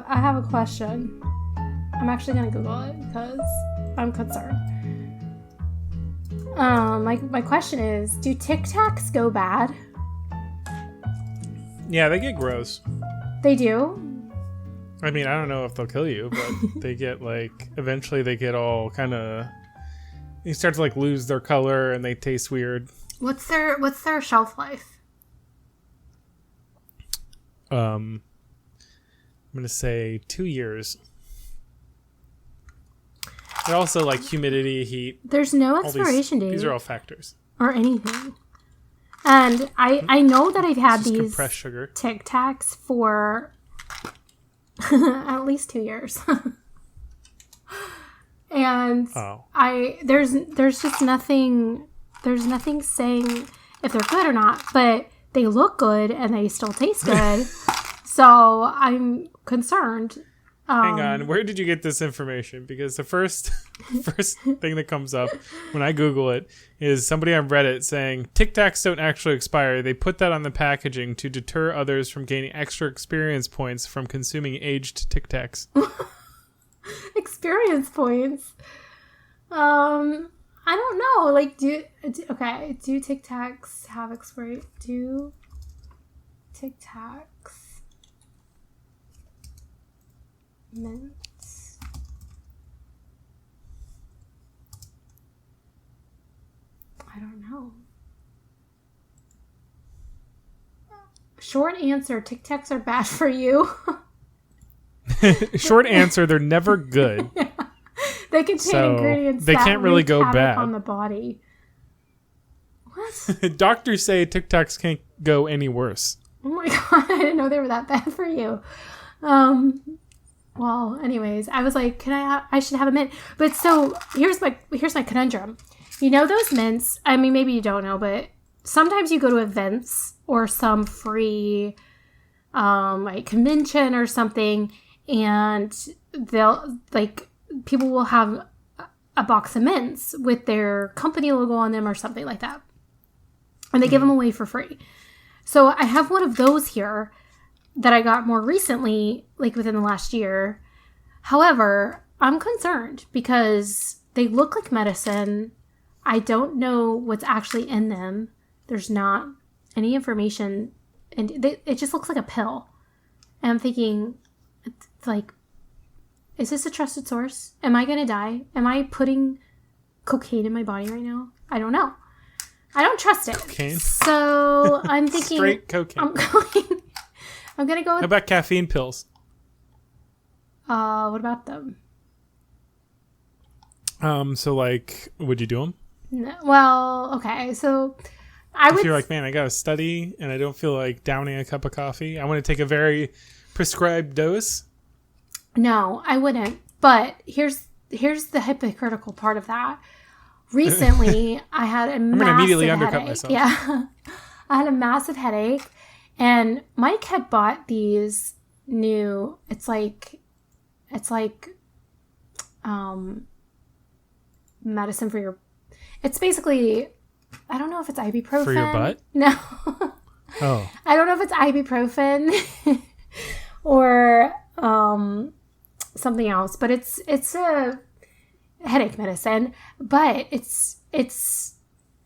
have a question. I'm actually gonna Google it because I'm concerned. My question is, do Tic Tacs go bad? Yeah, they get gross. They do? I mean, I don't know if they'll kill you, but they get eventually they get all kind of, they start to lose their color and they taste weird. What's their shelf life? I'm gonna say 2 years. And also humidity, heat. There's no expiration date. These are all factors. Or anything. And I know that I've had these compressed sugar. Tic Tacs for at least 2 years. And there's just nothing saying if they're good or not, but they look good and they still taste good. So I'm concerned. Hang on, where did you get this information? Because the first thing that comes up when I Google it is somebody on Reddit saying Tic Tacs don't actually expire. They put that on the packaging to deter others from gaining extra experience points from consuming aged Tic Tacs. Experience points. I don't know. Do Tic Tacs have expiry? Do Tic Tacs mints? I don't know. Short answer, Tic Tacs are bad for you. Short answer, they're never good. Yeah. They contain ingredients they that can't really wreak go havoc bad on the body. What? Doctors say Tic Tacs can't go any worse. Oh my god, I didn't know they were that bad for you. Well, anyways, I was like, I should have a mint. But so here's my conundrum. You know those mints? I mean, maybe you don't know, but sometimes you go to events or some free convention or something, and they'll people will have a box of mints with their company logo on them or something like that. And they give them away for free. So I have one of those here that I got more recently, within the last year. However, I'm concerned because they look like medicine. I don't know what's actually in them. There's not any information. And it just looks like a pill. And I'm thinking, is this a trusted source? Am I going to die? Am I putting cocaine in my body right now? I don't know. I don't trust it. Cocaine? So I'm thinking... Straight cocaine. I'm going to go with... How about caffeine pills? What about them? Would you do them? No, well, okay. So I would... If you're like, man, I got to study and I don't feel like downing a cup of coffee. I want to take a very prescribed dose. No, I wouldn't. But here's the hypocritical part of that. Recently, I had a massive headache. I'm going to immediately undercut myself. Yeah. I had a massive headache. And Mike had bought these new, it's like medicine for your, it's basically, I don't know if it's ibuprofen. For your butt? No. Oh. I don't know if it's ibuprofen or something else, but it's a headache medicine, but it's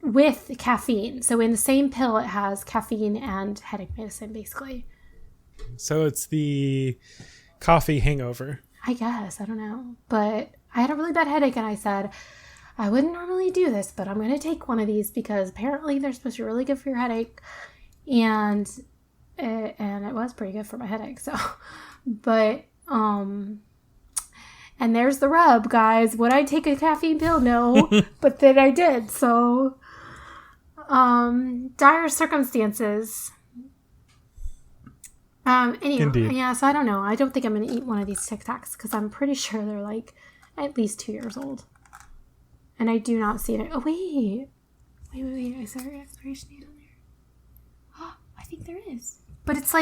with caffeine. So in the same pill, it has caffeine and headache medicine, basically. So it's the coffee hangover. I guess. I don't know. But I had a really bad headache, and I said, I wouldn't normally do this, but I'm going to take one of these because apparently they're supposed to be really good for your headache. And it was pretty good for my headache. So, but, and there's the rub, guys. Would I take a caffeine pill? No. But then I did. So, dire circumstances. Anyway, Indeed. Yeah, so I don't know. I don't think I'm going to eat one of these Tic Tacs because I'm pretty sure they're at least 2 years old. And I do not see it. Oh, wait. Is there an expiration date on there? Oh, I think there is. But it's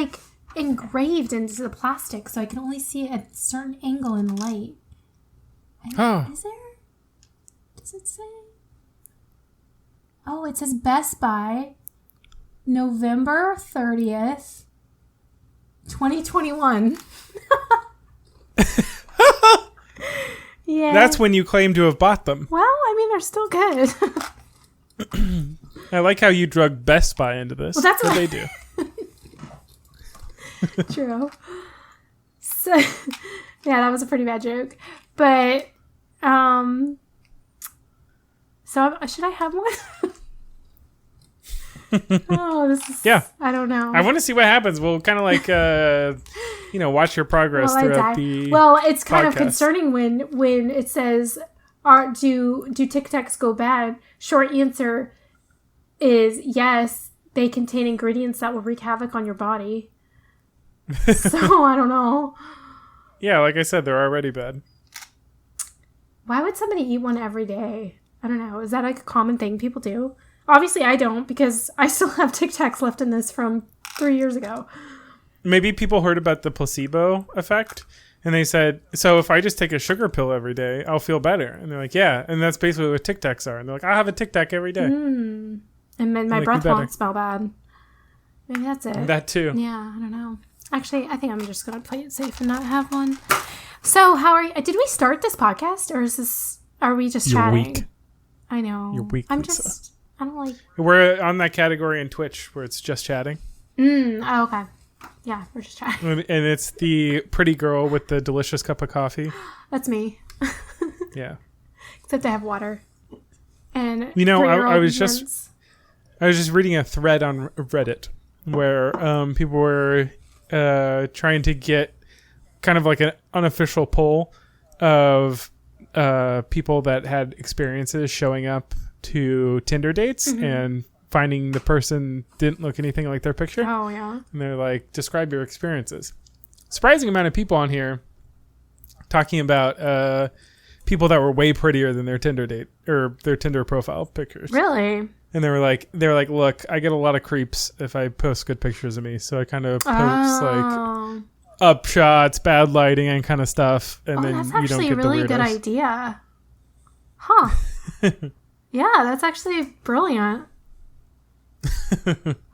engraved into the plastic, so I can only see it at a certain angle in the light. Is there? Does it say? Oh, it says Best Buy, November 30th, 2021. Yeah. That's when you claim to have bought them. Well, I mean, they're still good. I like how you drug Best Buy into this. Well, that's what what they do. True. So, yeah, that was a pretty bad joke. But, so should I have one? Oh, this is... Yeah. I don't know. I want to see what happens. We'll kind of like, watch your progress throughout the Well, it's kind of podcast. concerning when it says, do Tic Tacs go bad? Short answer is yes, they contain ingredients that will wreak havoc on your body. So, I don't know. Yeah, like I said, they're already bad. Why would somebody eat one every day? I don't know. Is that like a common thing people do? Obviously, I don't, because I still have Tic Tacs left in this from 3 years ago. Maybe people heard about the placebo effect, and they said, so if I just take a sugar pill every day, I'll feel better. And they're like, yeah. And that's basically what Tic Tacs are. And they're like, I'll have a Tic Tac every day. And then my breath won't smell bad. Maybe that's it. That too. Yeah, I don't know. Actually, I think I'm just going to play it safe and not have one. So, how are you? Did we start this podcast, or are we just You're chatting? weak. I know. You're weak, I'm Lisa. just... I don't like... We're on that category in Twitch where it's just chatting. Oh, okay. Yeah, we're just chatting. And it's the pretty girl with the delicious cup of coffee. That's me. Yeah. Except I have water. And I was just reading a thread on Reddit where people were trying to get kind of like an unofficial poll of people that had experiences showing up to Tinder dates and finding the person didn't look anything like their picture. Oh, yeah. And they're like, describe your experiences. Surprising amount of people on here talking about people that were way prettier than their Tinder date or their Tinder profile pictures. Really? And they were like, look, I get a lot of creeps if I post good pictures of me. So I kind of post like up shots, bad lighting, and kind of stuff. And then that's you don't actually get a really the good weirdos. idea. Huh. Yeah, that's actually brilliant.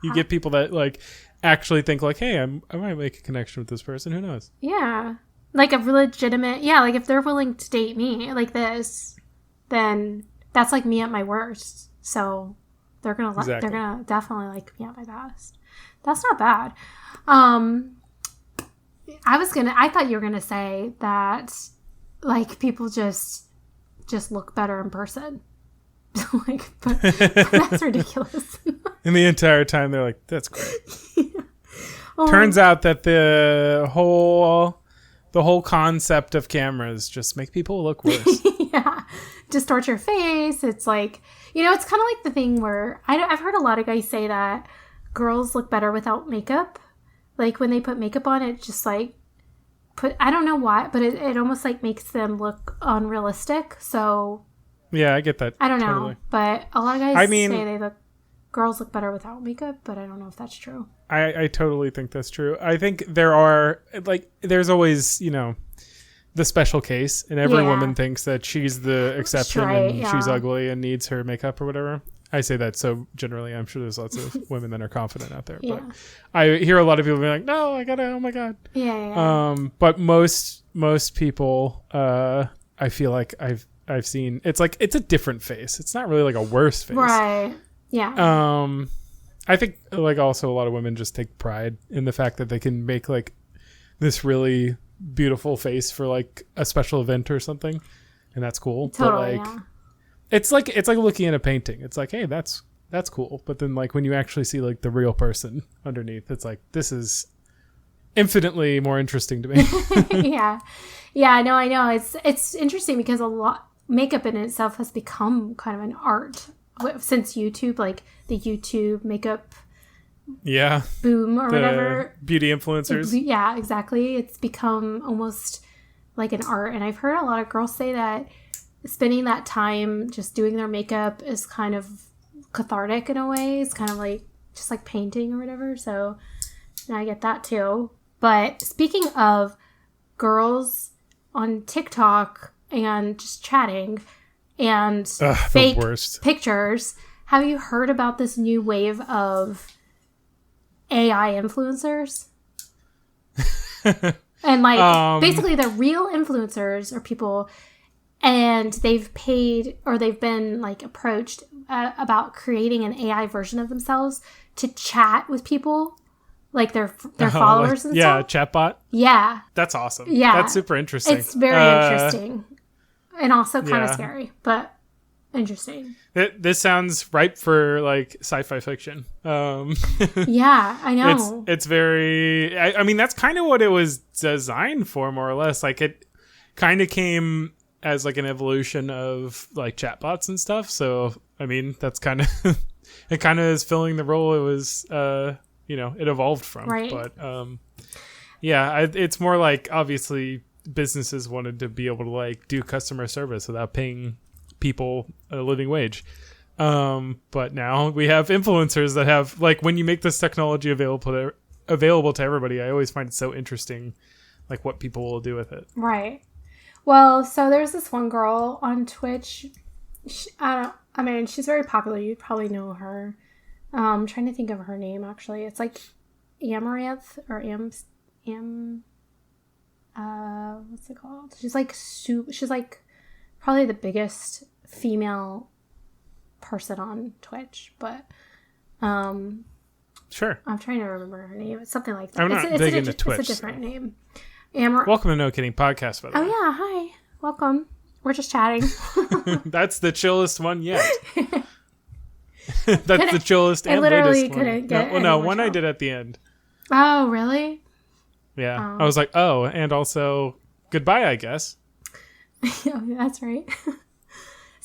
You get people that like actually think like, hey, I might make a connection with this person. Who knows? Yeah. Like a legitimate, like if they're willing to date me like this, then that's like me at my worst. So they're going to Exactly. they're going to definitely like me at my best. That's not bad. I thought you were going to say that like people just look better in person. Like, but that's ridiculous. And the entire time they're like, that's great. Oh, Turns out that the whole concept of cameras just make people look worse. yeah, distort your face. It's like, it's kind of like the thing where I've heard a lot of guys say that girls look better without makeup. Like when they put makeup on, it just like I don't know why, but it almost like makes them look unrealistic. So Yeah, I get that. I don't know, totally. but a lot of guys say girls look better without makeup, but I don't know if that's true. I totally think that's true. I think there's always, the special case, and every woman thinks that she's the exception and she's ugly and needs her makeup or whatever. I say that so generally. I'm sure there's lots of women that are confident out there. Yeah. But I hear a lot of people be like, no, oh my God. Yeah. But most people, I feel like I've seen, it's like, it's a different face. It's not really like a worse face. Right. Yeah. I think like also a lot of women just take pride in the fact that they can make like this really beautiful face for like a special event or something, and that's cool. Totally. But like, it's like looking at a painting. It's like, hey, that's cool. But then like when you actually see like the real person underneath, it's like, this is infinitely more interesting to me. Yeah. Yeah. No, I know. It's interesting because makeup in itself has become kind of an art since YouTube, like the YouTube makeup boom or whatever. Beauty influencers. Yeah, exactly. It's become almost like an art. And I've heard a lot of girls say that spending that time just doing their makeup is kind of cathartic in a way. It's kind of like just like painting or whatever. So I get that too. But speaking of girls on TikTok and just chatting and fake pictures, have you heard about this new wave of AI influencers? And like basically the real influencers are people, And they've paid, or they've been like approached about creating an AI version of themselves to chat with people, like their followers and stuff. Yeah, chatbot. Yeah. That's awesome. Yeah. That's super interesting. It's very interesting. And also kind of scary, but interesting. This sounds ripe for like sci-fi fiction. Yeah, I know. It's very. I mean, that's kind of what it was designed for, more or less. Like it kind of came as like an evolution of like chatbots and stuff. So I mean, that's kind of it. Kind of is filling the role it was. It evolved from. Right. But it's more like obviously businesses wanted to be able to like do customer service without paying people a living wage. But now we have influencers that have, like, when you make this technology available to everybody, I always find it so interesting, like what people will do with it. Right. Well, so there's this one girl on Twitch. She's very popular. You'd probably know her. I'm trying to think of her name, actually. It's like Amaranth or what's it called? She's like probably the biggest female person on Twitch, but sure. I'm trying to remember her name. It's something like that. I'm not big into Twitch. It's a different name. Welcome to No Kidding Podcast, by the way. Oh yeah, hi. Welcome. We're just chatting. That's the chillest one yet. That's the chillest and latest one. Couldn't get one I did at the end. Oh, really? Yeah. I was like, oh, and also goodbye, I guess. Yeah, that's right.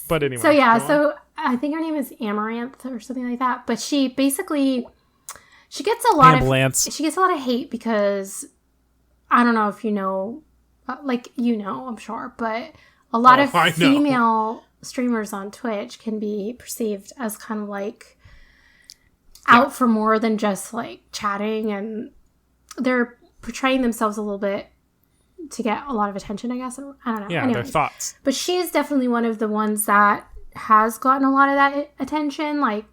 But anyway. So I think her name is Amaranth or something like that. But she gets a lot of hate because I don't know if you know, I'm sure, but a lot of female streamers on Twitch can be perceived as kind of like out for more than just like chatting, and they're portraying themselves a little bit to get a lot of attention, I guess. I don't know. Yeah, anyways, their thoughts. But she is definitely one of the ones that has gotten a lot of that attention, like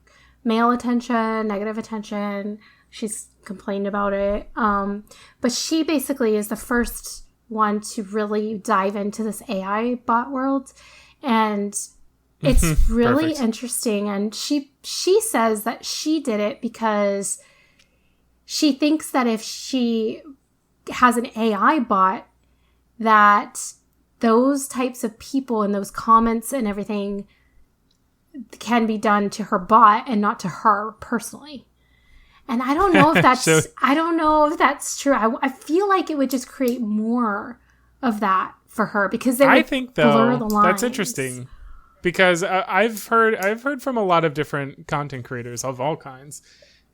male attention, negative attention. She's complained about it. But she basically is the first one to really dive into this AI bot world. And it's really interesting. And she says that she did it because she thinks that if she has an AI bot, that those types of people and those comments and everything can be done to her bot and not to her personally. And I don't know if that's true. I feel like it would just create more of that for her because I think blur the lines. That's interesting because I've heard from a lot of different content creators of all kinds.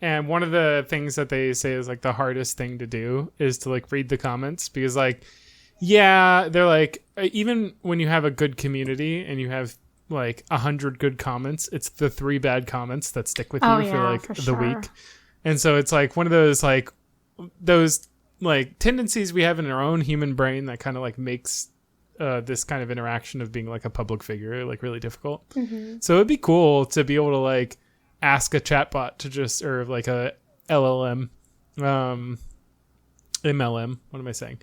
And one of the things that they say is like the hardest thing to do is to like read the comments because like, yeah, they're like, even when you have a good community and you have like 100 good comments, it's the 3 bad comments that stick with you for the week. And so it's like one of those like tendencies we have in our own human brain that kind of like makes this kind of interaction of being like a public figure like really difficult. Mm-hmm. So it'd be cool to be able to like ask a chatbot to just, or like a LLM, MLM. What am I saying?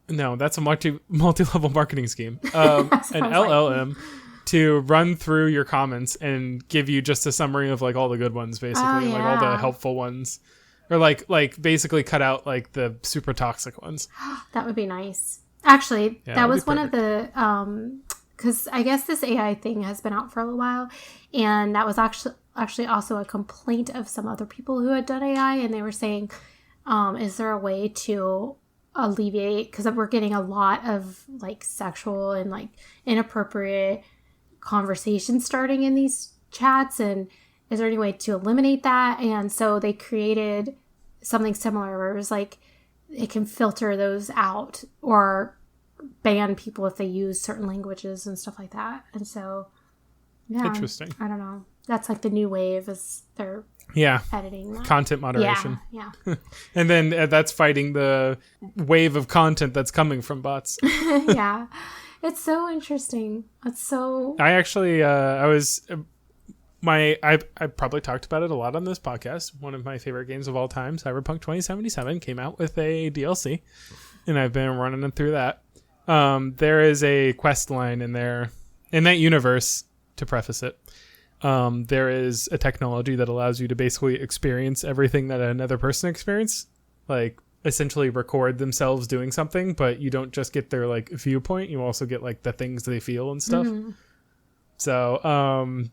No, that's a multi-level marketing scheme. An LLM to run through your comments and give you just a summary of like all the good ones, basically, like all the helpful ones, or like basically cut out like the super toxic ones. That would be nice. Actually, that was one of the because I guess this AI thing has been out for a little while, and that was actually also a complaint of some other people who had done AI, and they were saying, is there a way to alleviate, because we're getting a lot of like sexual and like inappropriate conversations starting in these chats, and is there any way to eliminate that? And so they created something similar where it was like it can filter those out or ban people if they use certain languages and stuff like that. And so interesting. I don't know, that's like the new wave is they're editing that. Content moderation. Yeah. And then that's fighting the wave of content that's coming from bots. Yeah, it's so interesting. It's so I actually I probably talked about it a lot on this podcast. One of my favorite games of all time, Cyberpunk 2077, came out with a DLC, and I've been running through that. there is a quest line in there, in that universe, to preface it. There is a technology that allows you to basically experience everything that another person experienced, like essentially record themselves doing something, but you don't just get their like viewpoint, you also get like the things they feel and stuff. So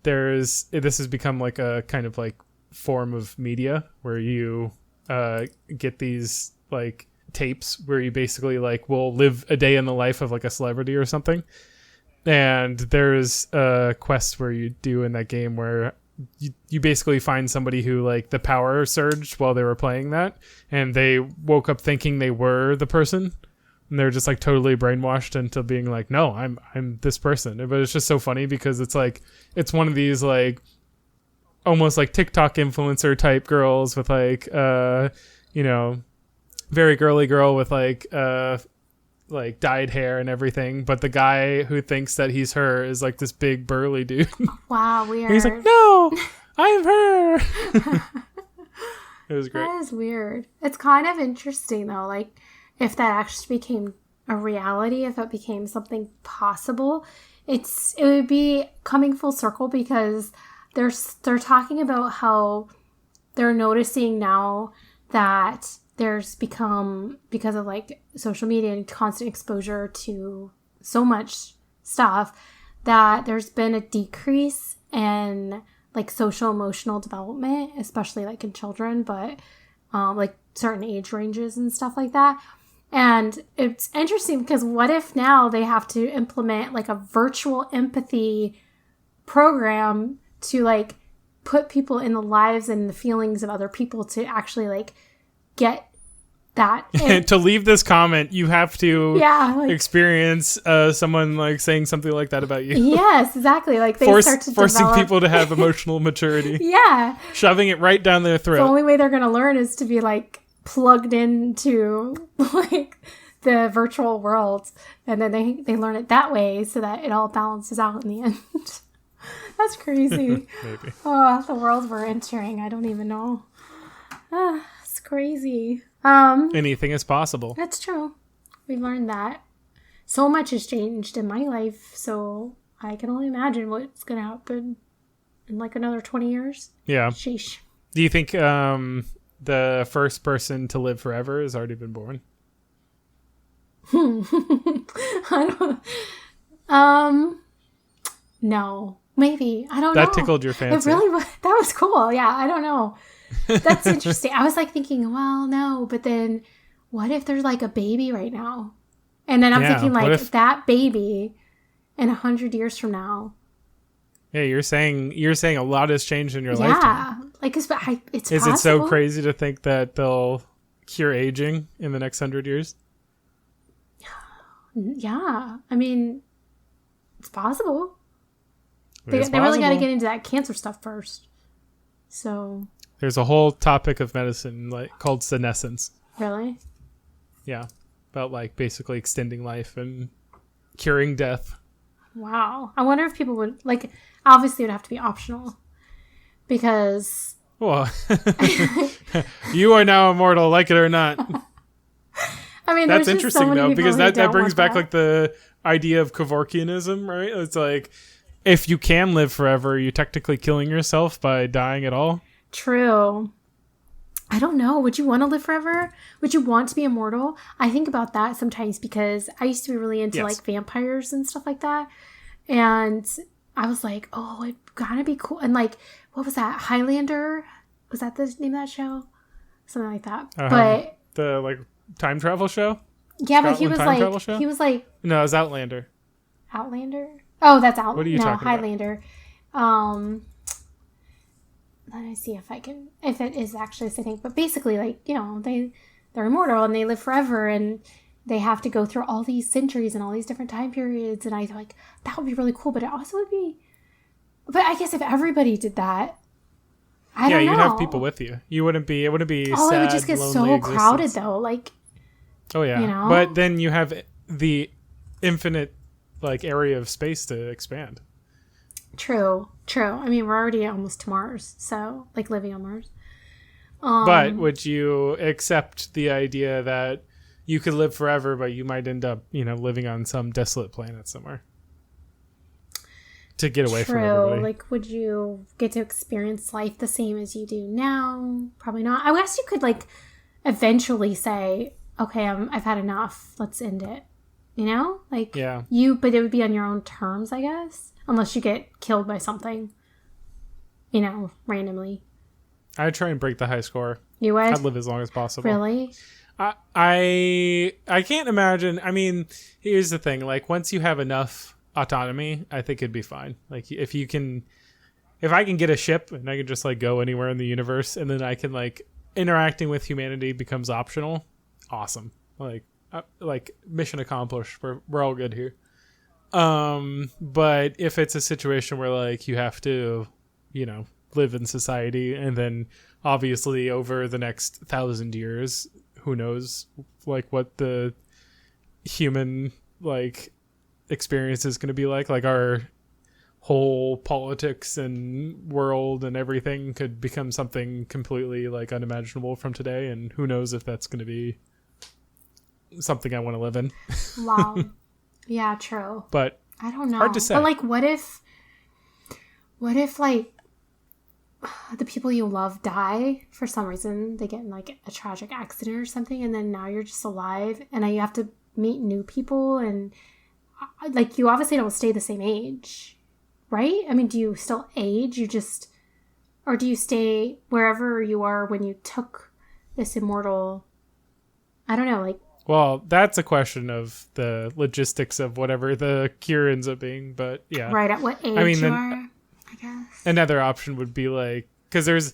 this has become like a kind of like form of media where you get these like tapes where you basically like will live a day in the life of like a celebrity or something. And there's a quest where you do in that game where you basically find somebody who like the power surged while they were playing that, and they woke up thinking they were the person, and they're just like totally brainwashed into being like, no, I'm this person. But it's just so funny because it's like it's one of these like almost like TikTok influencer type girls with like very girly girl with like dyed hair and everything, but the guy who thinks that he's her is like this big burly dude. Wow, weird. And he's like, no, I'm her. It was great. That is weird. It's kind of interesting though, like if that actually became a reality, if it became something possible, it would be coming full circle because they're talking about how they're noticing now that there's become, because of like social media and constant exposure to so much stuff, that there's been a decrease in like social emotional development, especially like in children, but like certain age ranges and stuff like that. And it's interesting because what if now they have to implement like a virtual empathy program to like put people in the lives and the feelings of other people to actually like get that. To leave this comment, you have to experience someone like saying something like that about you. Yes, exactly. Like they start to forcing people to have emotional maturity. Yeah. Shoving it right down their throat. The only way they're going to learn is to be like plugged into like the virtual world. And then they learn it that way so that it all balances out in the end. That's crazy. Maybe. Oh, the world we're entering. I don't even know. It's crazy. Anything is possible. That's true. We've learned that. So much has changed in my life, so I can only imagine what's going to happen in like another 20 years. Yeah. Sheesh. Do you think the first person to live forever has already been born? I don't. No. Maybe. I don't know. That tickled your fancy. It really was. That was cool. Yeah, I don't know. That's interesting. I was like thinking, well, no, but then what if there's like a baby right now? And then I'm thinking like if that baby in 100 years from now. Yeah, you're saying a lot has changed in your lifetime. Yeah, like it's Is possible. It so crazy to think that they'll cure aging in the next 100 years? Yeah, I mean, it's possible. They really got to get into that cancer stuff first. So there's a whole topic of medicine like called senescence. Really? Yeah, about like basically extending life and curing death. Wow. I wonder if people would like. Obviously, it would have to be optional because. Well, you are now immortal, like it or not. I mean, that's interesting so though, because that brings back like the idea of Kevorkianism, right? It's like if you can live forever, you're technically killing yourself by dying at all. True. I don't know. Would you want to live forever? Would you want to be immortal? I think about that sometimes because I used to be really into like vampires and stuff like that. And I was like, oh, it gotta be cool. And like, what was that? Highlander? Was that the name of that show? Something like that. But the like time travel show? Yeah, but he was like no, it was Outlander. Outlander? Oh, that's Outlander. What are you talking Highlander. About? Let me see if it is actually the thing. But basically, like, you know, they're immortal and they live forever and they have to go through all these centuries and all these different time periods. And I thought, like, that would be really cool. But it also would be... But I guess if everybody did that, I don't know. Yeah, you'd have people with you. It wouldn't be sad, it would just get so crowded, though. Like... Oh, yeah. You know? But then you have the infinite, like, area of space to expand. True. I mean, we're already almost to Mars, so, like, living on Mars. But would you accept the idea that you could live forever, but you might end up, living on some desolate planet somewhere to get away from everybody. Like, would you get to experience life the same as you do now? Probably not. I guess you could, like, eventually say, okay, I've had enough. Let's end it. Like, yeah. But it would be on your own terms, I guess, unless you get killed by something, randomly. I'd try and break the high score. You would? I'd live as long as possible. Really? I can't imagine. I mean, here's the thing. Like, once you have enough autonomy, I think it'd be fine. Like, if I can get a ship and I can just, like, go anywhere in the universe, and then I can, like, interacting with humanity becomes optional. Awesome. Like mission accomplished. We're all good here. But if it's a situation where, like, you have to, live in society, and then obviously over the next 1,000 years, who knows, like, what the human, like, experience is going to be like our whole politics and world and everything could become something completely, like, unimaginable from today, and who knows if that's going to be something I want to live in. Wow. Yeah, true. But I don't know. Hard to say. But, like, what if like the people you love die for some reason? They get in, like, a tragic accident or something, and then now you're just alive, and now you have to meet new people, and, like, you obviously don't stay the same age, right? I mean, do you still age? Or do you stay wherever you are when you took this immortal, I don't know, like. Well, that's a question of the logistics of whatever the cure ends up being, but yeah. Right, at what age you are, I guess. Another option would be, like, because there's,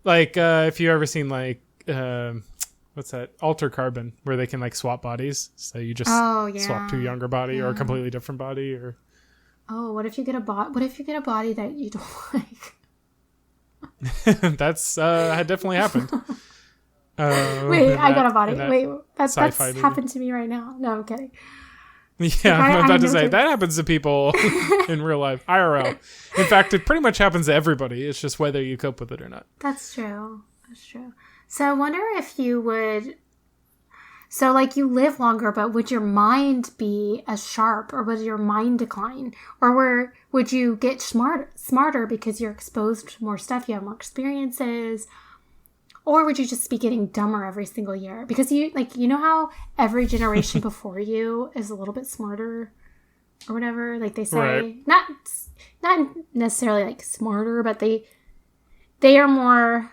like, if you've ever seen, like, what's that? Alter Carbon, where they can, like, swap bodies. So you just swap to a younger body or a completely different body, or. Oh, what if you get a body that you don't like? That's had definitely happened. Wait, I got a body. Wait, that's happened to me right now. No, I'm kidding. Yeah, I'm about to say that happens to people in real life, IRL. In fact, it pretty much happens to everybody. It's just whether you cope with it or not. That's true. So I wonder if you would. So, like, you live longer, but would your mind be as sharp, or would your mind decline? Or would you get smarter because you're exposed to more stuff, you have more experiences? Or would you just be getting dumber every single year? Because you know how every generation before you is a little bit smarter or whatever? Like, they say, right. Not necessarily, like, smarter, but they are more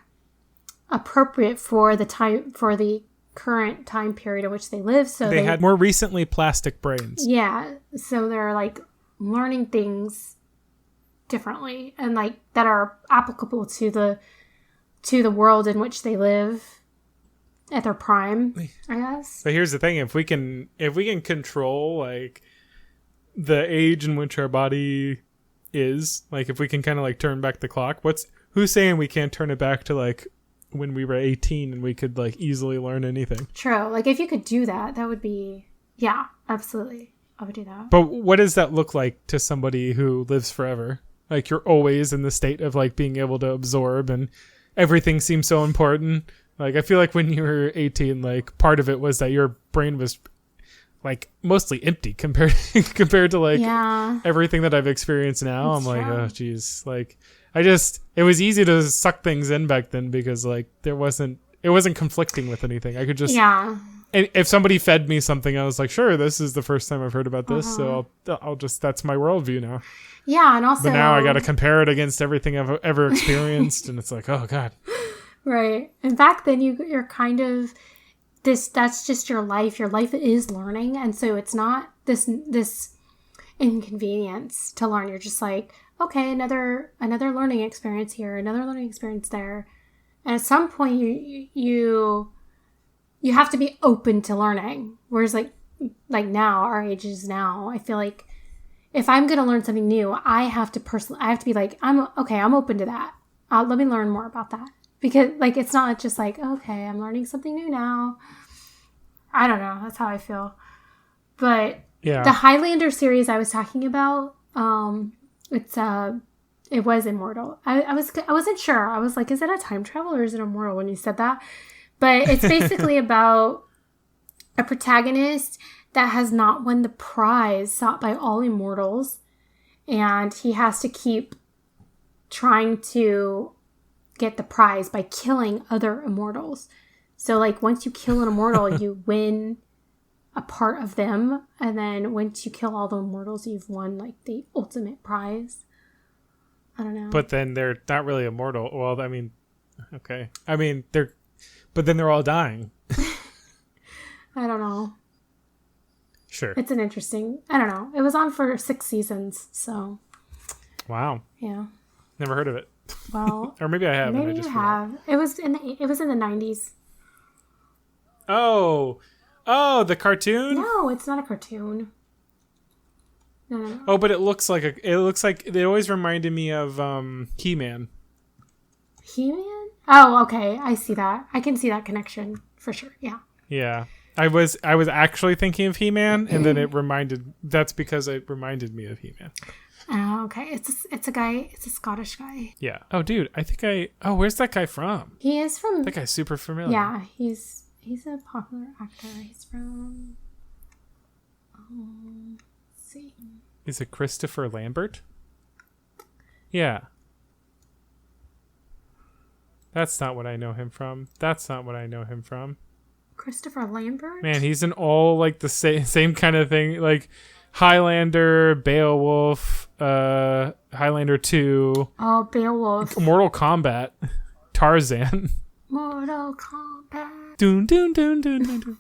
appropriate for the current time period in which they live. So they had more recently plastic brains. Yeah. So they're, like, learning things differently, and, like, that are applicable to the world in which they live at their prime, I guess. But here's the thing: if we can control, like, the age in which our body is, like, if we can kind of, like, turn back the clock, who's saying we can't turn it back to, like, when we were 18 and we could, like, easily learn anything? True. Like, if you could do that would be, yeah, absolutely. I would do that. But what does that look like to somebody who lives forever? Like, you're always in the state of, like, being able to absorb, and everything seems so important. Like, I feel like when you were 18, like, part of it was that your brain was, like, mostly empty compared to, like, everything that I've experienced now. That's true. Like, oh, geez. Like, it was easy to suck things in back then because, like, it wasn't conflicting with anything. I could just, and if somebody fed me something, I was like, sure, this is the first time I've heard about this. So I'll just, that's my worldview now. Yeah. And also, but now I got to compare it against everything I've ever experienced. And it's like, oh God. Right. And back then you're kind of that's just your life. Your life is learning. And so it's not this inconvenience to learn. You're just like, okay, another learning experience here, another learning experience there. And at some point you have to be open to learning. Whereas like now, our age is now, I feel like if I'm going to learn something new, I have to be like, I'm open to that. Let me learn more about that. Because, like, it's not just like, okay, I'm learning something new now. I don't know. That's how I feel. But the Highlander series I was talking about, it was immortal. I wasn't sure. I was like, is it a time travel or is it immortal when you said that? But it's basically about a protagonist that has not won the prize sought by all immortals, and he has to keep trying to get the prize by killing other immortals. So, like, once you kill an immortal, you win a part of them, and then once you kill all the immortals, you've won, like, the ultimate prize. I don't know. But then they're not really immortal. Well, I mean, okay. I mean, but then they're all dying. I don't know. Sure. It's an interesting, I don't know. It was on for 6 seasons, so. Wow. Yeah. Never heard of it. Well. Or maybe I have. Maybe you have. It was in the 90s. Oh, the cartoon? No, it's not a cartoon. No. Oh, but it looks like it always reminded me of He-Man. He-Man? Oh, okay. I see that. I can see that connection for sure. Yeah. Yeah. I was actually thinking of He-Man, and then that's because it reminded me of He-Man. Oh, okay. It's a guy. It's a Scottish guy. Yeah. Oh, dude. Where's that guy from? He is from. That guy's super familiar. Yeah, he's a popular actor. He's from. Let's see. Is it Christopher Lambert? Yeah. That's not what I know him from. Christopher Lambert? Man, he's in all like the same kind of thing, like Highlander, Beowulf, Highlander 2. Oh, Beowulf. Mortal Kombat, Tarzan. Mortal Kombat. Dun, dun, dun, dun, dun, dun.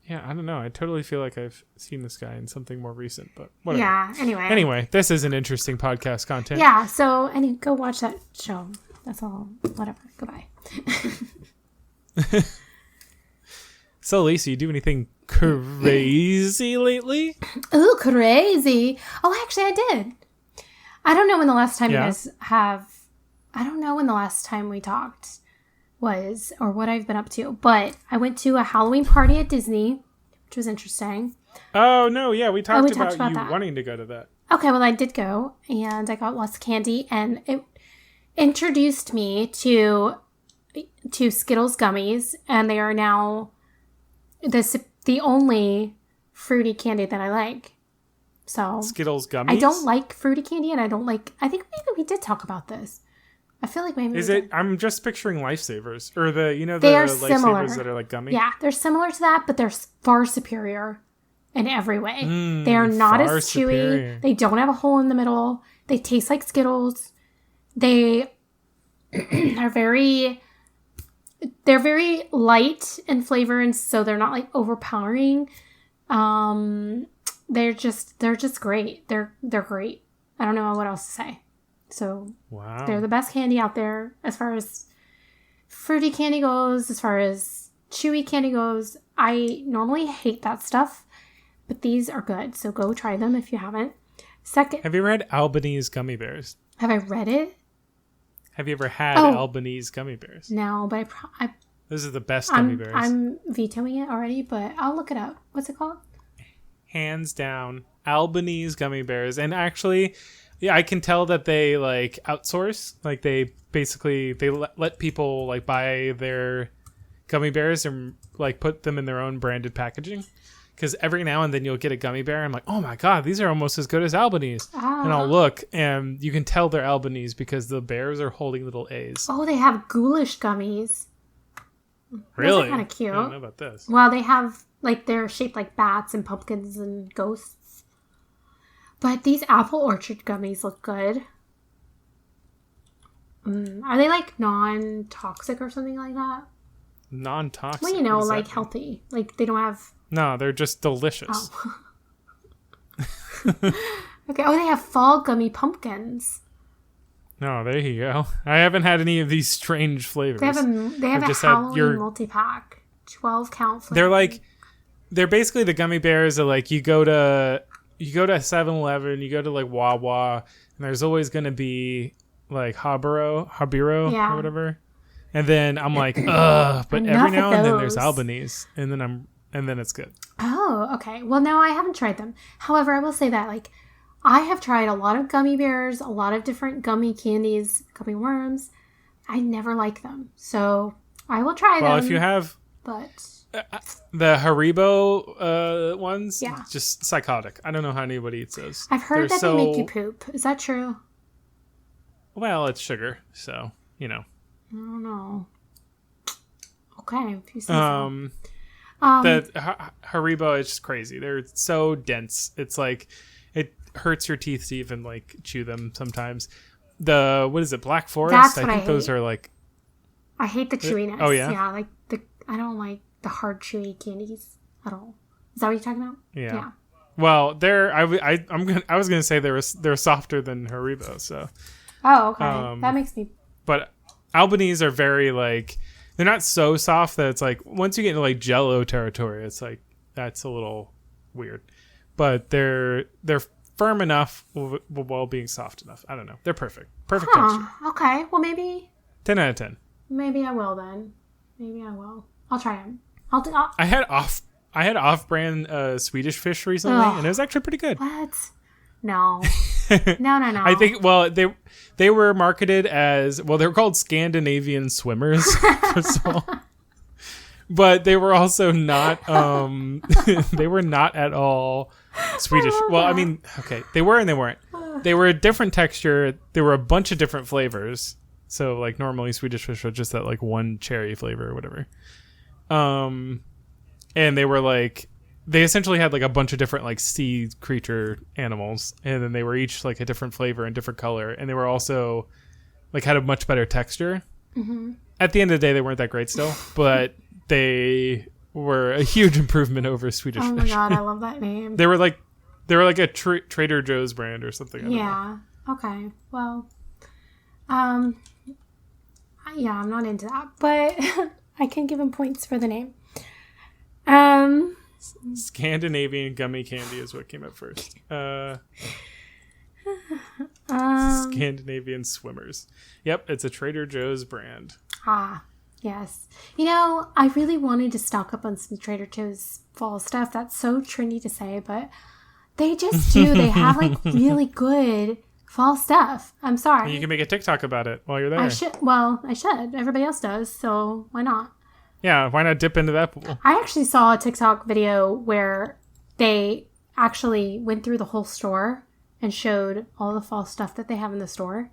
Yeah, I don't know. I totally feel like I've seen this guy in something more recent, but whatever. Yeah, anyway. Anyway, this is an interesting podcast content. Yeah, so go watch that show. That's all. Whatever. Goodbye. So, Lisa, you do anything crazy lately? Ooh, crazy. Oh, actually, I did. I don't know when the last time you guys have... I don't know when the last time we talked was or what I've been up to. But I went to a Halloween party at Disney, which was interesting. Oh, no. Yeah, we talked about you that. wanting to go to that. Okay, well, I did go. And I got lots of candy. And it introduced me to Skittles gummies. And they are now... the only fruity candy that I like. So Skittles gummies? I don't like fruity candy, and I think maybe we did talk about this. I feel like maybe I'm just picturing Lifesavers. Or they are Lifesavers similar. that are like gummy? Yeah, they're similar to that, but they're far superior in every way. They are not as chewy. Superior. They don't have a hole in the middle. They taste like Skittles. They are they're very light in flavor, and so they're not like overpowering. They're just great. They're great. I don't know what else to say. So wow, they're the best candy out there as far as fruity candy goes, as far as chewy candy goes. I normally hate that stuff, but these are good. So go try them if you haven't. Second, have you ever had Albanese gummy bears? Have I read it? Have you ever had Albanese gummy bears? No, but those are the best gummy bears. I'm vetoing it already, but I'll look it up. What's it called? Hands down, Albanese gummy bears. And actually, yeah, I can tell that they like outsource. Like they basically let people like buy their gummy bears and like put them in their own branded packaging. Because every now and then you'll get a gummy bear. And I'm like, oh my God, these are almost as good as Albanese. And I'll look and you can tell they're Albanese because the bears are holding little A's. Oh, they have ghoulish gummies. Really? Those are kind of cute. I don't know about this. Well, they have, like, they're shaped like bats and pumpkins and ghosts. But these apple orchard gummies look good. Are they, like, non-toxic or something like that? Non-toxic? Well, like, healthy. Like, they don't have... No, they're just delicious. Oh. Okay. Oh, they have fall gummy pumpkins. No, there you go. I haven't had any of these strange flavors. They have a Halloween multi-pack. 12-count flavor. They're basically the gummy bears that like you go to 7-Eleven, you go to like Wawa, and there's always going to be like Habiro or whatever. And then I'm like, ugh, but every now and then there's Albanese, and then it's good. Oh, okay. Well, no, I haven't tried them. However, I will say that like I have tried a lot of gummy bears, a lot of different gummy candies, gummy worms. I never like them. So I will try them. Well, if you have... But The Haribo ones, Yeah. just psychotic. I don't know how anybody eats those. I've heard that they make you poop. Is that true? Well, it's sugar, so, you know. I don't know. Okay, if you say so. The Haribo is just crazy. They're so dense. It's like, it hurts your teeth to even, like, chew them sometimes. What is it, Black Forest? That's what I think I those hate. are like... I hate the chewiness. Oh, yeah? Yeah, like, I don't like the hard, chewy candies at all. Is that what you're talking about? Yeah. Well, I was gonna say they're softer than Haribo, so... Oh, okay. That makes me... But Albanese are very, like, they're not so soft that it's like, once you get into like Jell-O territory, it's like, that's a little weird. But they're firm enough while being soft enough. I don't know. They're perfect. Perfect texture. Okay. Well, maybe 10 out of 10. Maybe I will then. Maybe I will. I'll try them. I had off-brand Swedish fish recently, and it was actually pretty good. What? No. No. I think, well, they were marketed as, well, they were called Scandinavian swimmers, first of all. But they were also not, they were not at all Swedish. Well, I mean, okay, they were and they weren't. They were a different texture. There were a bunch of different flavors. So, like, normally Swedish fish are just that, like, one cherry flavor or whatever. And they were, like, they essentially had, like, a bunch of different, like, sea creature animals. And then they were each, like, a different flavor and different color. And they were also, like, had a much better texture. Mm-hmm. At the end of the day, they weren't that great still. But they were a huge improvement over Swedish fish. Oh, my God. I love that name. They were like a Trader Joe's brand or something. I don't know. Okay. Well, yeah, I'm not into that, but I can give him points for the name. Scandinavian gummy candy is what came up first. Scandinavian swimmers. Yep, it's a Trader Joe's brand. Ah, yes. You know, I really wanted to stock up on some Trader Joe's fall stuff. That's so trendy to say, but they just do. They have, like, really good fall stuff. I'm sorry. You can make a TikTok about it while you're there. I should. Well, I should. Everybody else does, so why not? Yeah, why not dip into that pool? I actually saw a TikTok video where they actually went through the whole store and showed all the fall stuff that they have in the store.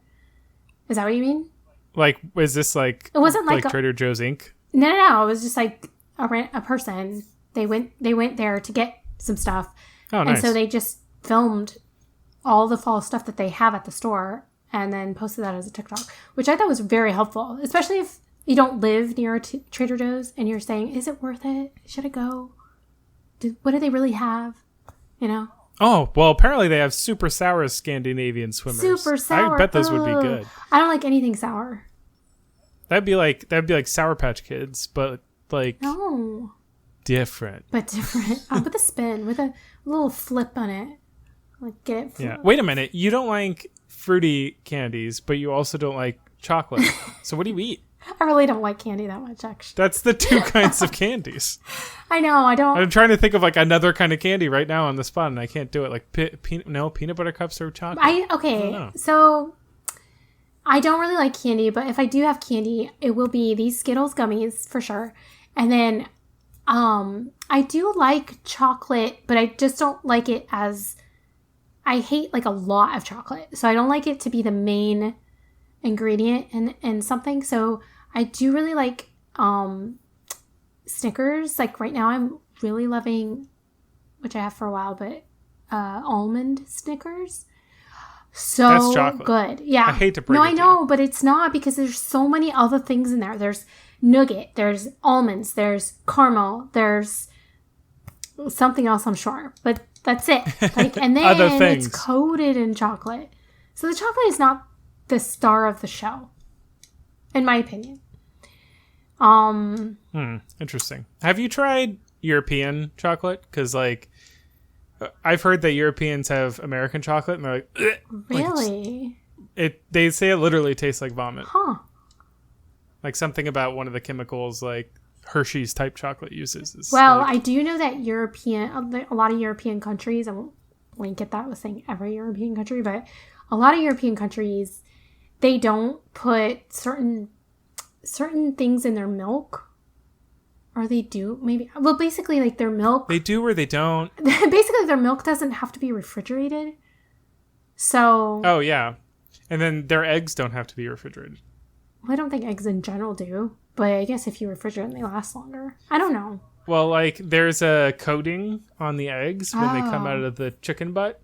Is that what you mean? Like, is this like... It wasn't like Trader Joe's Inc.? No. It was just like a person. They went there to get some stuff. Oh, nice. And so they just filmed all the fall stuff that they have at the store and then posted that as a TikTok, which I thought was very helpful, especially if you don't live near a Trader Joe's and you're saying, is it worth it? Should I go? What do they really have? You know? Oh, well, apparently they have super sour Scandinavian swimmers. Super sour. I bet those would be good. I don't like anything sour. That'd be like Sour Patch Kids, but like no, different. But different. With a spin, with a little flip on it. Like, get it. Yeah. Wait a minute. You don't like fruity candies, but you also don't like chocolate. So what do you eat? I really don't like candy that much, actually. That's the two kinds of candies. I know. I don't. I'm trying to think of like another kind of candy right now on the spot, and I can't do it. Like peanut butter cups or chocolate. So I don't really like candy, but if I do have candy, it will be these Skittles gummies for sure. And then I do like chocolate, but I just don't like it as... I hate like a lot of chocolate. So I don't like it to be the main ingredient in something. So I do really like Snickers. Like right now I'm really loving, which I have for a while, but almond Snickers. So that's chocolate. Good. Yeah. I hate to break it. No, I know, but it's not, because there's so many other things in there. There's nougat, there's almonds, there's caramel, there's something else, I'm sure. But that's it. Like, and then it's coated in chocolate. So the chocolate is not the star of the show, in my opinion. Interesting. Have you tried European chocolate? Because like I've heard that Europeans have American chocolate, and they're like, ugh. Really? They say it literally tastes like vomit. Huh. Like something about one of the chemicals like Hershey's type chocolate uses. Well, like, I do know that a lot of European countries, I won't blanket that with saying every European country, but a lot of European countries, they don't put certain things in their milk Or they do, maybe. Well, basically, like, their milk... They do or they don't. Basically, their milk doesn't have to be refrigerated. So... Oh, yeah. And then their eggs don't have to be refrigerated. Well, I don't think eggs in general do. But I guess if you refrigerate them, they last longer. I don't know. Well, like, there's a coating on the eggs when they come out of the chicken butt.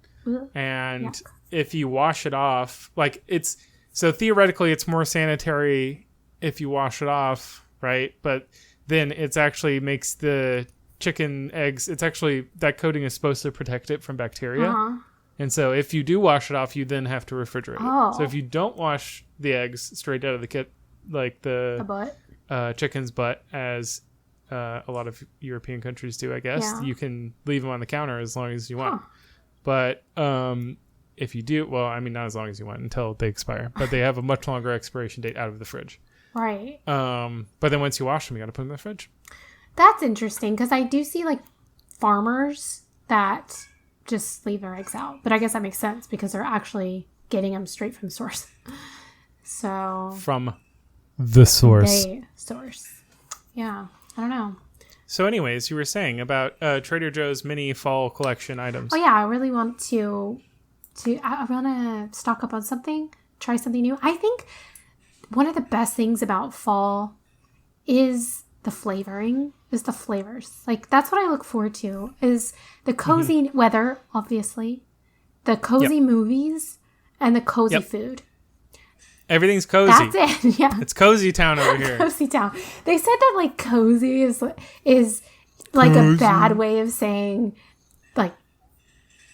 And Yuck. if you wash it off, like, it's... So theoretically, it's more sanitary if you wash it off, right? But then it's actually makes the chicken eggs... It's actually... That coating is supposed to protect it from bacteria. Uh-huh. And so if you do wash it off, you then have to refrigerate Oh. it. So if you don't wash the eggs straight out of the kit, like A butt? chicken's butt, as a lot of European countries do, I guess, Yeah. you can leave them on the counter as long as you want. Huh. But if you do, well, I mean, not as long as you want until they expire. But they have a much longer expiration date out of the fridge. Right. But then once you wash them, you got to put them in the fridge. That's interesting because I do see like farmers that just leave their eggs out. But I guess that makes sense because they're actually getting them straight from the source. So... From the source. Source. Yeah. I don't know. So anyways, you were saying about Trader Joe's mini fall collection items. Oh, yeah. I really want I want to stock up on something, try something new. I think one of the best things about fall is the flavoring, is the flavors. Like, that's what I look forward to, is the cozy weather, obviously, the cozy movies, and the cozy food. Everything's cozy. That's it. Yeah. It's cozy town over here. Cozy town. They said that, like, cozy is like a bad way of saying, like,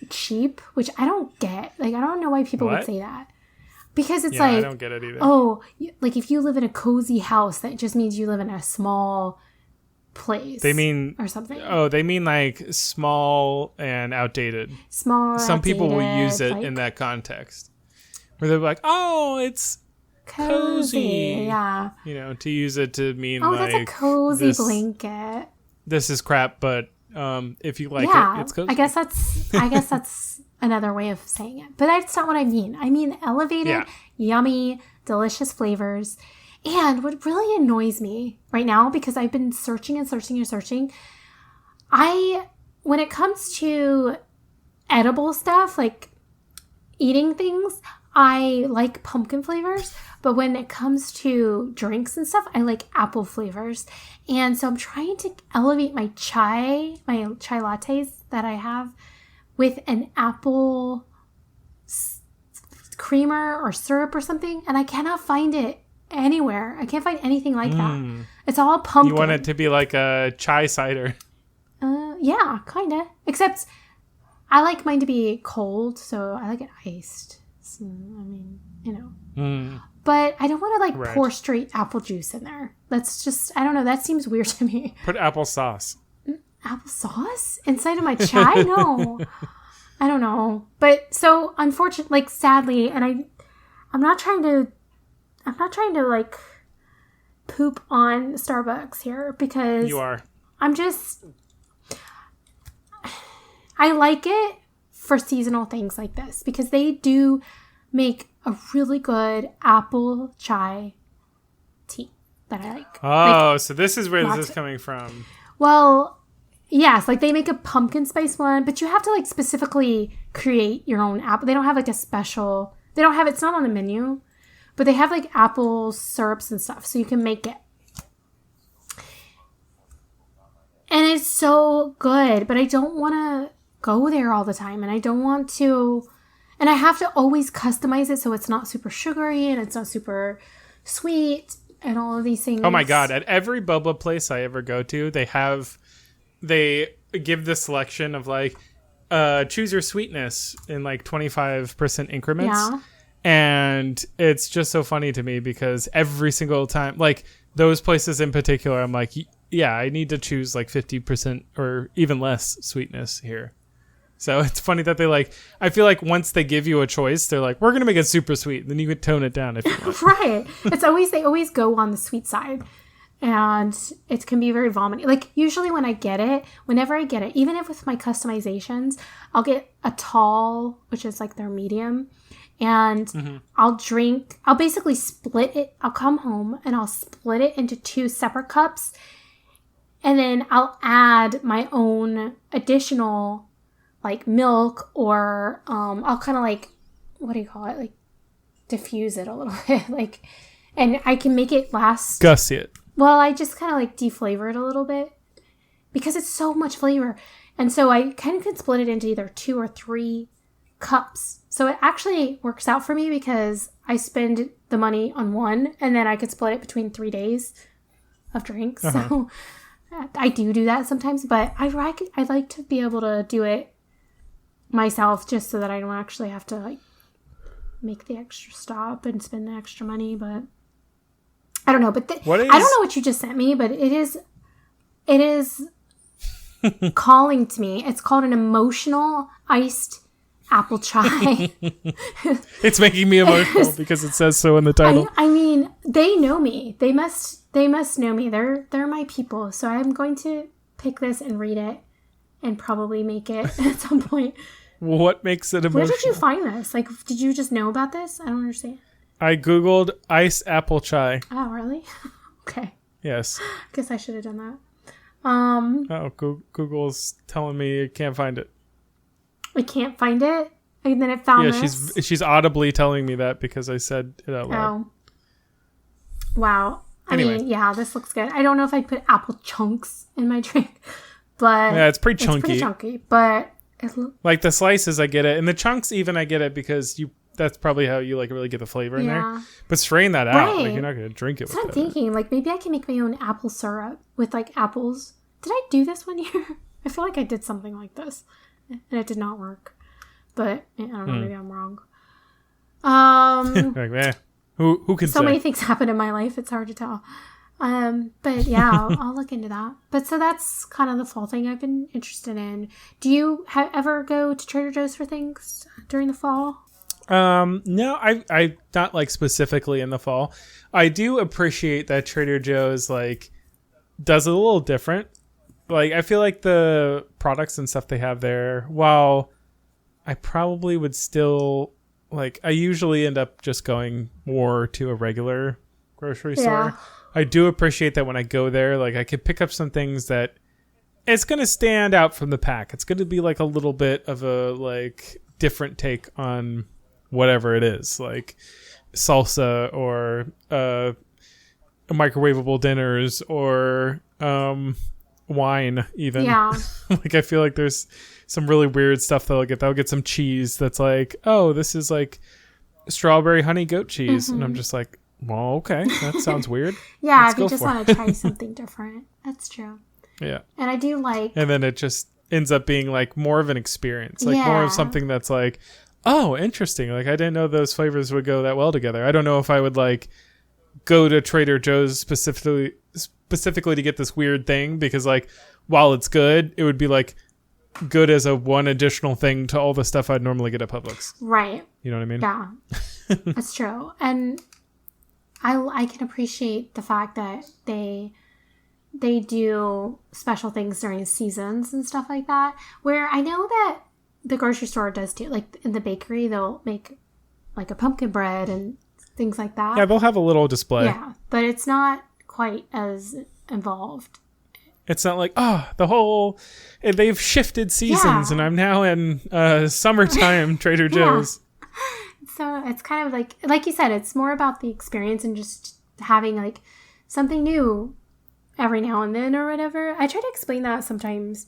cheap, which I don't get. Like, I don't know why people would say that. Because it's like, I don't get it either. Oh, like if you live in a cozy house, that just means you live in a small place. They mean or something. Oh, they mean like small and outdated. Small. Some people will outdated, use it like, in that context, where they're like, "Oh, it's cozy." Yeah. You know, to use it to mean Oh, like that's a cozy blanket. This is crap, but if you like Yeah, it, it's cozy. I guess that's another way of saying it. But that's not what I mean. I mean elevated, yummy, delicious flavors. And what really annoys me right now, because I've been searching and searching and searching, when it comes to edible stuff, like eating things, I like pumpkin flavors. But when it comes to drinks and stuff, I like apple flavors. And so I'm trying to elevate my chai lattes that I have with an apple creamer or syrup or something. And I cannot find it anywhere. I can't find anything like that. It's all pumpkin. You want it to be like a chai cider. Yeah, kind of. Except I like mine to be cold, so I like it iced. So, I mean, you know. But I don't want to like pour straight apple juice in there. That's just, I don't know. That seems weird to me. Put applesauce. Applesauce inside of my chai? No. I don't know. But so unfortunately, like sadly, and I'm not trying to like poop on Starbucks here because You are. I like it for seasonal things like this because they do make a really good apple chai tea that I like. Oh, so this is where this is coming from. Well, yes, like they make a pumpkin spice one, but you have to like specifically create your own apple. They don't have like a special, it's not on the menu, but they have like apple syrups and stuff, so you can make it. And it's so good, but I don't want to go there all the time, and I don't want to, and I have to always customize it so it's not super sugary and it's not super sweet and all of these things. Oh my god, at every boba place I ever go to, they give the selection of like choose your sweetness in like 25% increments. Yeah. And it's just so funny to me because every single time, like those places in particular, I'm like, yeah, I need to choose like 50% or even less sweetness here. So it's funny that I feel like once they give you a choice, they're like, we're going to make it super sweet. Then you could tone it down if you want. Right. They always go on the sweet side. And it can be very vomiting. Like usually whenever I get it, even if with my customizations, I'll get a tall, which is like their medium. And I'll basically split it. I'll come home and I'll split it into 2 separate cups. And then I'll add my own additional like milk, or I'll kind of like, what do you call it? Like diffuse it a little bit. Like, and I can make it last. Gussy it. Well, I just kind of like deflavor it a little bit because it's so much flavor. And so I kind of can split it into either 2 or 3 cups. So it actually works out for me because I spend the money on one and then I could split it between 3 days of drinks. So I do that sometimes, but I like to be able to do it myself just so that I don't actually have to like make the extra stop and spend the extra money. But I don't know. But I don't know what you just sent me, but it is calling to me. It's called an emotional iced apple chai. It's making me emotional because it says so in the title. I mean, they know me. They must know me. They're my people. So I'm going to pick this and read it and probably make it at some point. What makes it emotional? Where did you find this? Like, did you just know about this? I don't understand. I Googled iced apple chai. Oh, really? Okay. Yes. Guess I should have done that. Google's telling me it can't find it. I can't find it? And then it found this? Yeah, she's audibly telling me that because I said it out loud. Oh. Wow. Anyway. I mean, yeah, this looks good. I don't know if I'd put apple chunks in my drink, but... Yeah, it's pretty chunky. But... Like the slices, I get it. And the chunks even, I get it because that's probably how you like really get the flavor in there. But strain that out. Like, you're not going to drink it with that. I'm thinking. Like, maybe I can make my own apple syrup with, like, apples. Did I do this one year? I feel like I did something like this. And it did not work. But, I don't know. Maybe I'm wrong. Like, who can say? So many things happen in my life. It's hard to tell. But yeah, I'll look into that. But so that's kind of the fall thing I've been interested in. Do you ever go to Trader Joe's for things during the fall? No, I not like specifically in the fall. I do appreciate that Trader Joe's like does it a little different. Like I feel like the products and stuff they have there, while I probably would still like, I usually end up just going more to a regular grocery store. I do appreciate that when I go there, like I could pick up some things that it's going to stand out from the pack. It's going to be like a little bit of a like different take on whatever it is, like salsa or microwavable dinners or wine even. Yeah. Like I feel like there's some really weird stuff that I'll get. I'll get some cheese that's like, oh, this is like strawberry honey goat cheese. And I'm just like, well, okay, that sounds weird. Yeah, if you just want to try something different. That's true. Yeah. And I do like... And then it just ends up being like more of an experience. Like more of something that's like, oh, interesting. Like I didn't know those flavors would go that well together. I don't know if I would like go to Trader Joe's specifically to get this weird thing because like while it's good, it would be like good as a one additional thing to all the stuff I'd normally get at Publix. Right. You know what I mean? Yeah. That's true. And I can appreciate the fact that they do special things during seasons and stuff like that, where I know that the grocery store does too. Like in the bakery, they'll make like a pumpkin bread and things like that. Yeah, they'll have a little display. Yeah, but it's not quite as involved. It's not like, they've shifted seasons and I'm now in summertime Trader Joe's. So it's kind of like you said, it's more about the experience and just having like something new every now and then or whatever. I try to explain that sometimes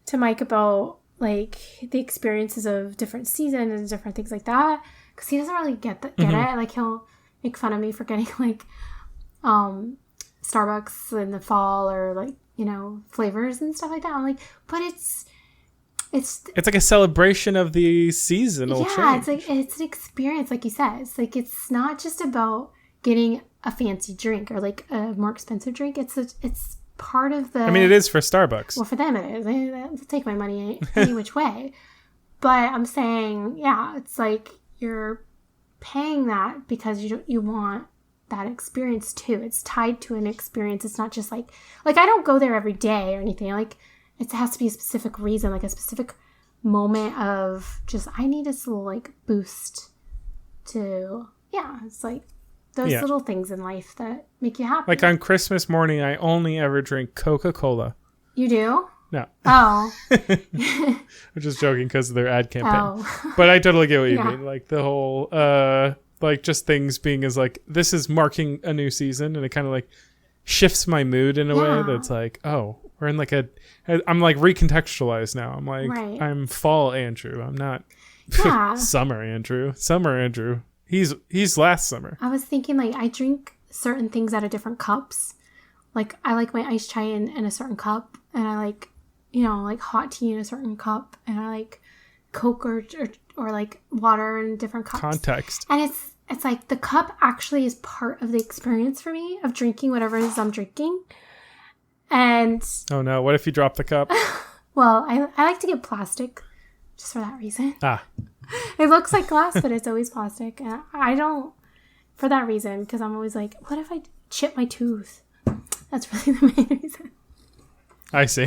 to Mike about like the experiences of different seasons and different things like that, because he doesn't really get it. Like he'll make fun of me for getting like Starbucks in the fall or like, you know, flavors and stuff like that. I'm like, but it's like a celebration of the seasonal change. Yeah, it's like it's an experience, like you said. It's like it's not just about getting a fancy drink or like a more expensive drink. It's part of the... I mean, it is for Starbucks. Well, for them it is. They'll take my money any which way. But I'm saying, yeah, it's like you're paying that because you want that experience too. It's tied to an experience. It's not just like I don't go there every day or anything. Like it has to be a specific reason, like a specific moment of just, I need this little like boost to, yeah, it's like, those Yeah. little things in life that make you happy. Like on Christmas morning, I only ever drink Coca-Cola. You do? No. Oh. I'm just joking because of their ad campaign. Oh. But I totally get what you Yeah. mean. Like the whole, like just things being as like, this is marking a new season. And it kind of like shifts my mood in a way that's like, oh, we're in like I'm like recontextualized now. I'm like, Right. I'm fall Andrew. I'm not Yeah. summer Andrew. Summer Andrew. He's last summer. I was thinking, like, I drink certain things out of different cups. Like, I like my iced chai in a certain cup, and I like, like hot tea in a certain cup, and I like Coke or like water in different cups. Context. And it's like the cup actually is part of the experience for me of drinking whatever it is I'm drinking. And Oh no, what if you drop the cup? well, I like to get plastic just for that reason. It looks like glass, but it's always plastic. And I don't, for that reason, because I'm always like, what if I chip my tooth? That's really the main reason. I see.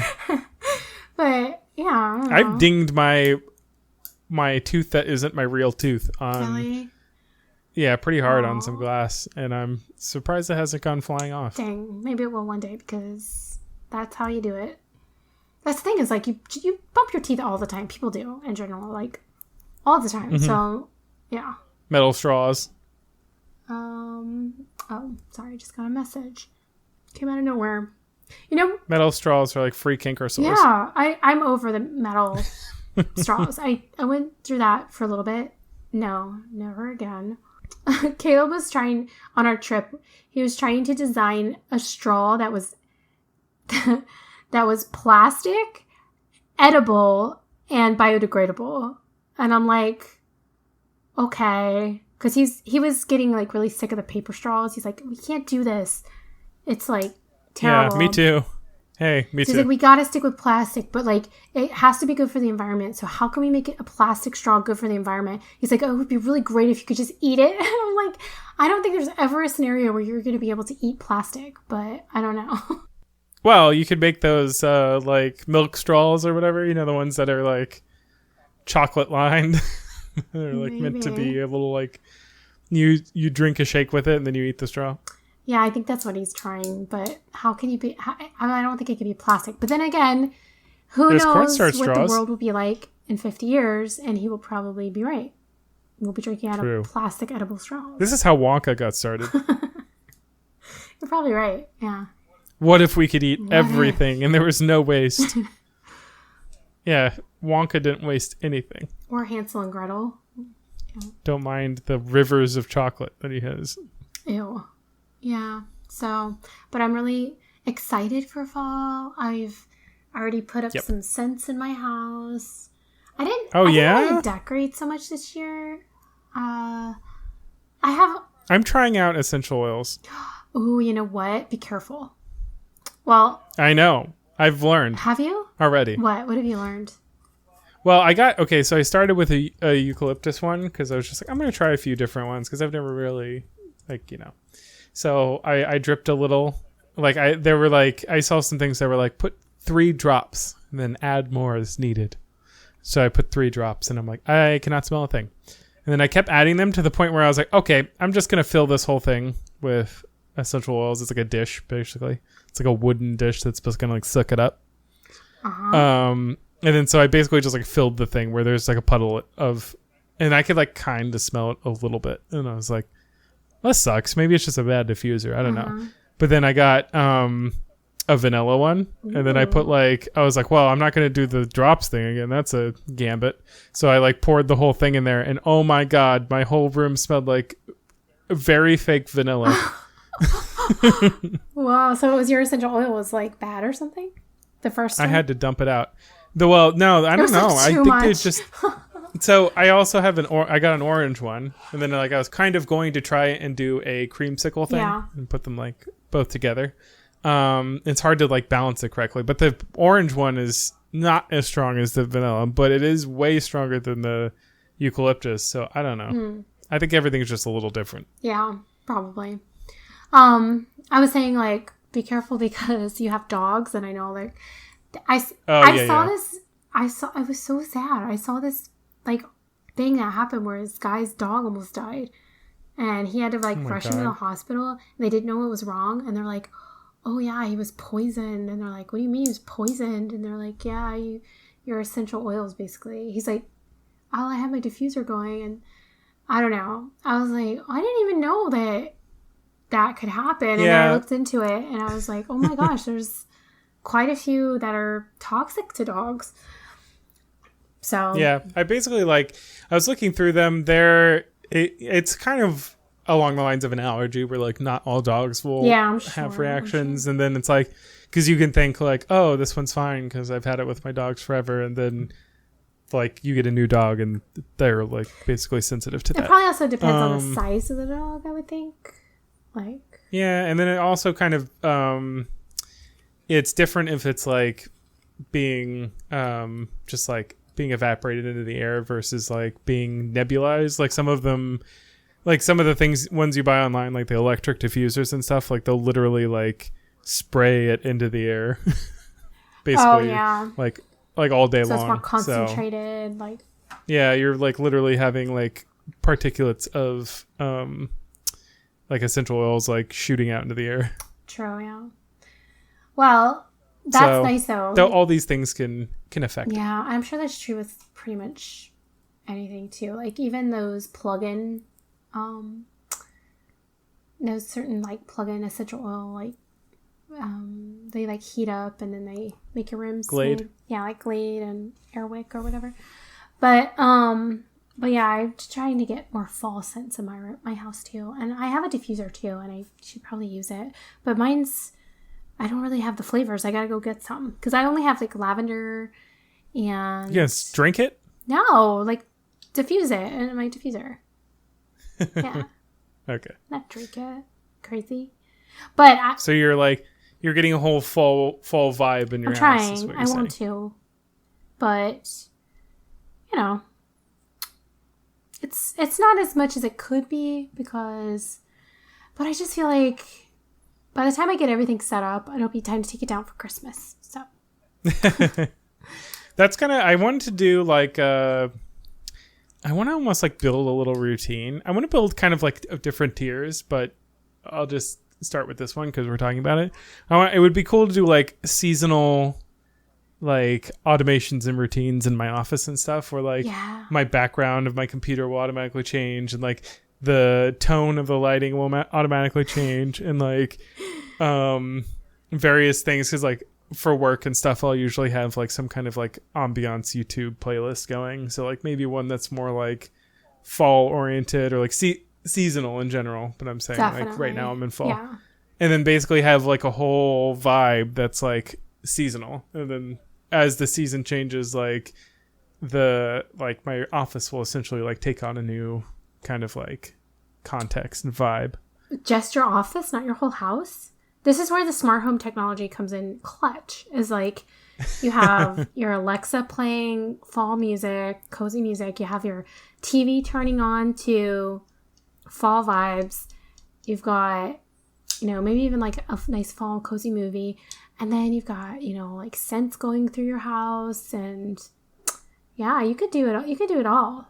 But yeah, I don't know. I've dinged my tooth that isn't my real tooth on. Really? Yeah, pretty hard on some glass, and I'm surprised it hasn't gone flying off. Dang, maybe it will one day because that's how you do it. That's the thing is like you bump your teeth all the time. People do in general, like all the time. So yeah. Metal straws. Oh, sorry, I just got a message. Came out of nowhere. Metal straws are like free canker sores. Yeah, I'm over the metal straws. I went through that for a little bit. No, never again. Caleb was trying, on our trip, he was trying to design a straw that was that was plastic, edible, and biodegradable. And I'm like, okay. Because he was getting like really sick of the paper straws. He's like, we can't do this. It's like terrible. Yeah, me too. Hey, me So too. he's like, we gotta stick with plastic, but like it has to be good for the environment. So how can we make it a plastic straw good for the environment? He's like, oh, it would be really great if you could just eat it. And I'm like, I don't think there's ever a scenario where you're gonna be able to eat plastic, but I don't know. Well, you could make those like milk straws or whatever. You know, the ones that are like chocolate lined. They're like meant to be a little like you drink a shake with it and then you eat the straw. Yeah, I think that's what he's trying, but how can you be... I don't think it could be plastic. But then again, There's knows what straws. The world will be like in 50 years, and he will probably be right. We'll be drinking out of plastic edible straws. This is how Wonka got started. You're probably right, yeah. What if we could eat everything and there was no waste? Yeah, Wonka didn't waste anything. Or Hansel and Gretel. Yeah. Don't mind the rivers of chocolate that he has. Ew. Yeah, so, but I'm really excited for fall. I've already put up some scents in my house. I didn't really decorate so much this year. I'm trying out essential oils. Ooh, you know what? Be careful. Well, I know. I've learned. Have you? Already. What have you learned? Well, so I started with a eucalyptus one because I was just like, I'm going to try a few different ones because I've never really, So I dripped a little. I saw some things that were like, put 3 drops and then add more as needed. So I put 3 drops and I'm like, I cannot smell a thing. And then I kept adding them to the point where I was like, okay, I'm just going to fill this whole thing with essential oils. It's like a dish, basically. It's like a wooden dish that's just going to like suck it up. Uh-huh. And then so I basically just like filled the thing where there's like a puddle of, and I could like kind of smell it a little bit. And I was like, that sucks. Maybe it's just a bad diffuser. I don't know. But then I got a vanilla one. And then I put I was like, well, I'm not going to do the drops thing again. That's a gambit. So I like poured the whole thing in there. And oh my God, my whole room smelled like very fake vanilla. Wow. So it was your essential oil was like bad or something? The first one? I had to dump it out. I don't know. I think it just... So I also have I got an orange one, and then I was kind of going to try and do a creamsicle thing and put them like both together. It's hard to like balance it correctly, but the orange one is not as strong as the vanilla, but it is way stronger than the eucalyptus. So I don't know. I think everything's just a little different. Yeah, probably. I was saying like be careful because you have dogs, and I know like I saw this. It was so sad. I saw this like thing that happened where this guy's dog almost died, and he had to like Oh my rush him to the God. hospital. And they didn't know what was wrong, and they're like, "Oh yeah, he was poisoned." And they're like, "What do you mean he was poisoned?" And they're like, "Yeah, your essential oils basically." He's like, "Oh, I have my diffuser going," and I don't know. I was like, I didn't even know that could happen. And then I looked into it, and I was like, oh my gosh, there's quite a few that are toxic to dogs. So yeah, I basically I was looking through them. It's kind of along the lines of an allergy where like not all dogs will have reactions, and then it's like because you can think like, oh, this one's fine because I've had it with my dogs forever, and then like you get a new dog and they're like basically sensitive to that. It probably also depends on the size of the dog, I would think. Like yeah, and then it also kind of it's different if it's like being just like being evaporated into the air versus like being nebulized. Like some of them, like some of the ones you buy online, like the electric diffusers and stuff, like they'll literally like spray it into the air basically like all day long. So it's more concentrated, like yeah, you're like literally having like particulates of like essential oils like shooting out into the air. True, yeah. Well, that's nice though. All these things can affect. Yeah, I'm sure that's true with pretty much anything too. Like even those plug-in, those certain like plug-in essential oil, like they like heat up and then they make your rims Glade. smooth. Yeah, like Glade and Airwick or whatever. But yeah, I'm trying to get more fall scents in my house too. And I have a diffuser too, and I should probably use it. But I don't really have the flavors. I gotta go get some because I only have like lavender and. Yes, drink it. No, like diffuse it in my diffuser. Yeah. Okay. Not drink it. Crazy. But so you're getting a whole fall vibe in your house. I'm trying. I want to, but you know, it's not as much as it could be but I just feel like by the time I get everything set up, it'll be time to take it down for Christmas. So that's I wanted to do like I want to almost like build a little routine. I want to build kind of like of different tiers, but I'll just start with this one because we're talking about it. It would be cool to do like seasonal like automations and routines in my office and stuff where like my background of my computer will automatically change and like the tone of the lighting will automatically change and like various things because like for work and stuff I'll usually have like some kind of like ambiance YouTube playlist going, so like maybe one that's more like fall oriented or like seasonal in general, but I'm saying like right now I'm in fall, and then basically have like a whole vibe that's like seasonal, and then as the season changes like my office will essentially like take on a new kind of like context and vibe. Just your office, not your whole house? This is where the smart home technology comes in clutch. Is like you have your Alexa playing fall music, cozy music. You have your TV turning on to fall vibes. You've got, maybe even like a nice fall cozy movie. And then you've got, like scents going through your house. And yeah, you could do it. You could do it all.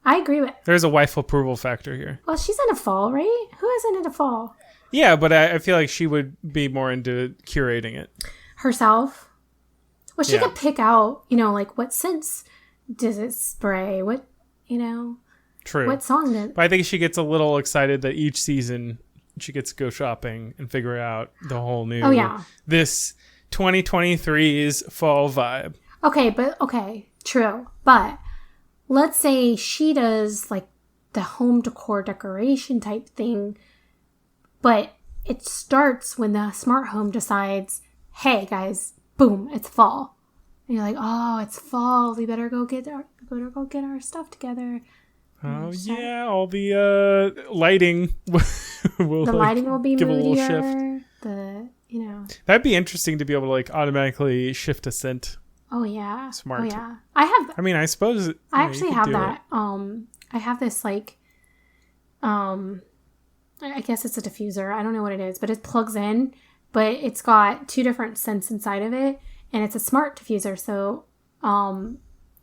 I agree with. There's a wife approval factor here. Well, she's into fall, right? Who isn't into fall? Yeah, but I feel like she would be more into curating it herself. Well, she could pick out, like what scents does it spray? What, True. What song did? But I think she gets a little excited that each season she gets to go shopping and figure out the whole new. Oh yeah. This 2023's fall vibe. Okay, true. But let's say she does like the home decor decoration type thing. But it starts when the smart home decides, hey guys, boom, it's fall. And you're like, oh, it's fall. We better go get our stuff together. Oh yeah, all the lighting will lighting will be give moodier. A little shift. That'd be interesting to be able to like automatically shift a scent. Oh yeah. Smart. Oh yeah. I suppose I actually have that. I have this like I guess it's a diffuser. I don't know what it is, but it plugs in, but it's got 2 different scents inside of it, and it's a smart diffuser, so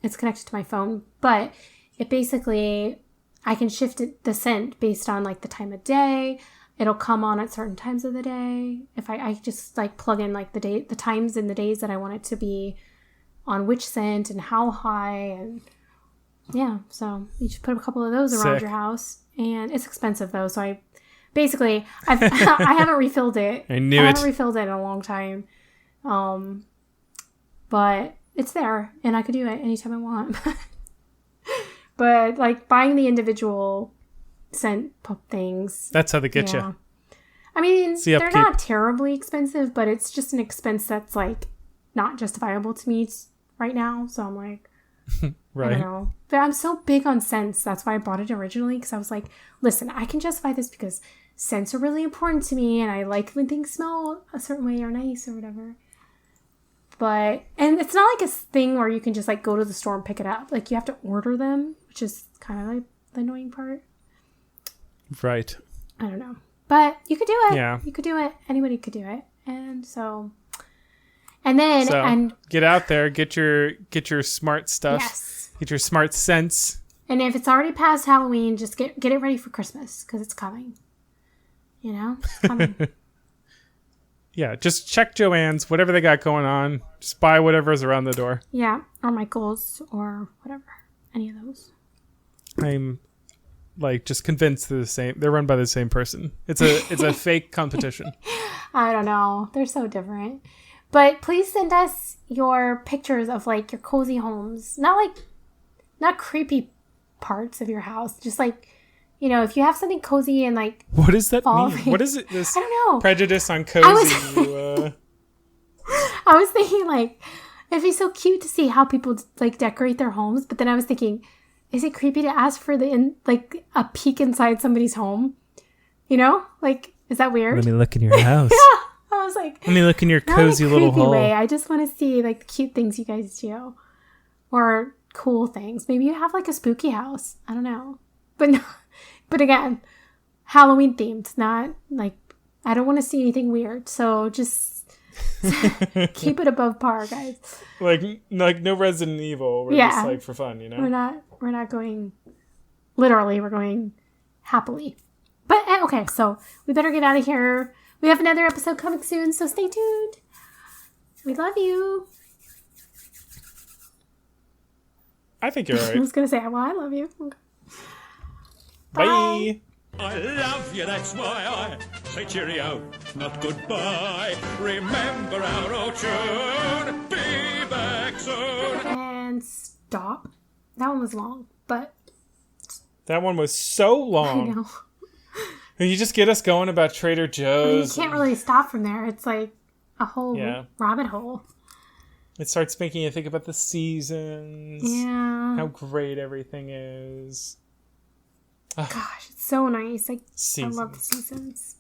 it's connected to my phone. But it basically I can shift the scent based on like the time of day. It'll come on at certain times of the day. If I just like plug in like the times and the days that I want it to be on which scent and how high, and yeah, so you just put a couple of those around your house, and it's expensive though. So I haven't refilled it. I haven't refilled it in a long time, but it's there, and I could do it anytime I want. But like buying the individual scent things, that's how they get you. I mean, they're not terribly expensive, but it's just an expense that's like not justifiable to me right now. So I'm like, right. I don't know. But I'm so big on scents. That's why I bought it originally, because I was like, listen, I can justify this because scents are really important to me, and I like when things smell a certain way or nice or whatever. And it's not like a thing where you can just like go to the store and pick it up. Like you have to order them, which is kind of like the annoying part. Right. I don't know. But you could do it. Yeah. You could do it. Anybody could do it. And so... And get out there, get your smart stuff. Yes. Get your smart scents. And if it's already past Halloween, just get it ready for Christmas, because it's coming. You know? It's coming. Yeah, just check Joann's, whatever they got going on. Just buy whatever's around the door. Yeah, or Michael's, or whatever. Any of those. I'm like just convinced they're the same. They're run by the same person. It's a fake competition. I don't know. They're so different. But please send us your pictures of like your cozy homes. Not creepy parts of your house. Just like, you know, if you have something cozy and like... What does that mean? What is it? This I don't know. Prejudice on cozy. I was thinking like, it'd be so cute to see how people like decorate their homes. But then I was thinking, is it creepy to ask for a peek inside somebody's home? You know? Like, is that weird? Let me look in your house. Yeah. I was like, let me look in your cozy little hole. Way. I just want to see like the cute things you guys do, or cool things. Maybe you have like a spooky house. I don't know, but again, Halloween themed. Not like I don't want to see anything weird. So just keep it above par, guys. Like no Resident Evil. We're just like for fun, you know. We're not going literally. We're going happily. But okay, so we better get out of here. We have another episode coming soon, so stay tuned. We love you. I think you're right. I was going to say, well, I love you. Okay. Bye. I love you, that's why I say cheerio, not goodbye. Remember our old tune, be back soon. And stop. That one was long, but... That one was so long. I know. You just get us going about Trader Joe's. You can't really stop from there. It's like a whole rabbit hole. It starts making you think about the seasons. Yeah. How great everything is. Gosh, it's so nice. I love the seasons.